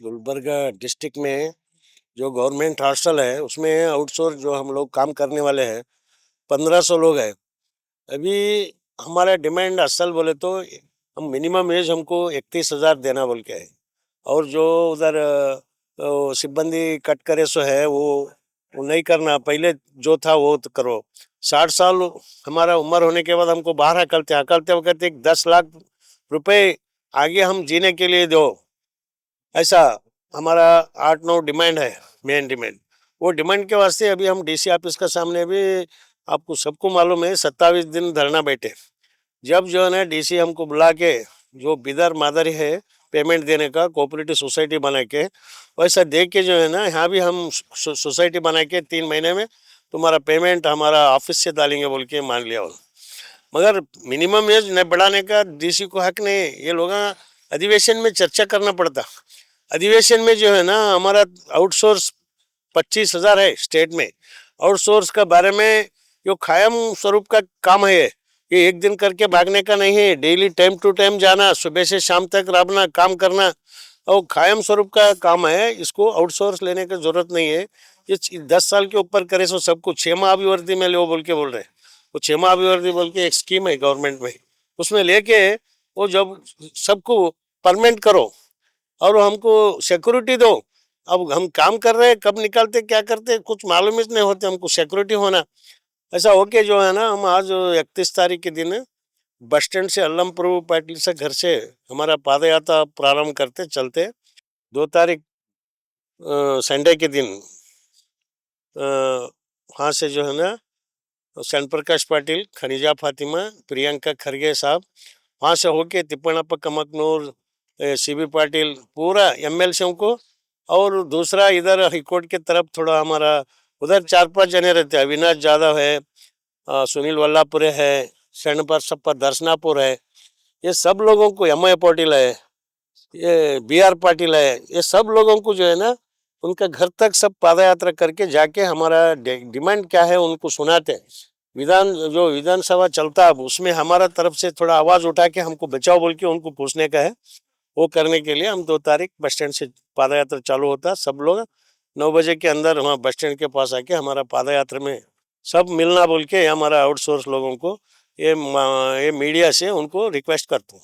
Gulbarga district में जो government hostel है उसमें आउटसोर्स जो हम लोग काम करने वाले हैं 1500 लोग हैं। अभी हमारा डिमांड असल बोले तो हम मिनिमम एज हमको 31,000 देना बोल के है। और जो उधर सिब्बंदी कट करे सो है वो नहीं करना, पहले जो था वो तो करो। 60 साल हमारा उम्र होने के बाद हमको बाहर हकलते वक्त 10 लाख रुपए आगे हम जीने के लिए दो, ऐसा हमारा 8-9 डिमांड है। मेन डिमांड वो डिमांड के वास्ते अभी हम डीसी ऑफिस का सामने अभी आपको सबको मालूम है 27 दिन धरना बैठे। जब जो है ना डीसी हमको बुला के जो बिदर मादरी है पेमेंट देने का कोऑपरेटिव सोसाइटी बना के वैसा दे के जो है ना यहाँ भी हम सोसाइटी बना के 3 महीने में तुम्हारा पेमेंट हमारा ऑफिस से डालेंगे बोल के मान लिया। मगर मिनिमम एज न बढ़ाने का डीसी को हक नहीं है। ये लोग अधिवेशन में चर्चा करना पड़ता। अधिवेशन में जो है ना हमारा आउटसोर्स 25,000 है स्टेट में। आउटसोर्स का बारे में जो कायम स्वरूप का काम है ये एक दिन करके भागने का नहीं है। डेली टाइम टू टाइम जाना, सुबह से शाम तक रहना, काम करना और कायम स्वरूप का काम है। इसको आउटसोर्स लेने की जरूरत नहीं है। ये 10 साल के ऊपर करे सो सबको 6 माह अभिवर्ती में ले बोल के बोल रहे हैं। वो 6 माह अभिवर्ती बोल के एक स्कीम है गवर्नमेंट में, उसमें लेके वो जब सबको परमानेंट करो और हमको सिक्योरिटी दो। अब हम काम कर रहे हैं, कब निकालते क्या करते कुछ मालूम ही नहीं होते, हमको सिक्योरिटी होना। ऐसा होके जो है ना हम आज 31 तारीख के दिन बस स्टैंड से अल्लमपुर पाटिल से घर से हमारा पाद यात्रा प्रारंभ करते चलते 2 तारीख संडे के दिन वहाँ से जो है ना सन प्रकाश पाटिल, खनीजा फातिमा, प्रियंका खरगे साहब वहाँ से होके तिप्पणप्पा कमकनूर, सीबी पाटिल पूरा एमएलसी को। और दूसरा इधर हाईकोर्ट के तरफ थोड़ा हमारा उधर 4-5 जने रहते हैं। अविनाश जाधव है, सुनील वल्लापुरे है, शरणपरसप्पा दर्शनापुर है। ये सब लोगों को एम आई पाटिल है, ये BR पाटिल है, ये सब लोगों को जो है ना उनका घर तक सब पाद यात्रा करके जाके हमारा डिमांड क्या है उनको सुनाते हैं। जो विधानसभा चलता है उसमें हमारा तरफ से थोड़ा आवाज उठा के हमको बचाओ बोल के उनको पूछने का है। वो करने के लिए हम 2 तारीख बस स्टैंड से पाद यात्रा चालू होता है। सब लोग 9 बजे के अंदर वहाँ बस स्टैंड के पास आके हमारा पाद यात्रा में सब मिलना बोल के हमारा आउटसोर्स लोगों को ये मीडिया से उनको रिक्वेस्ट करता हूँ।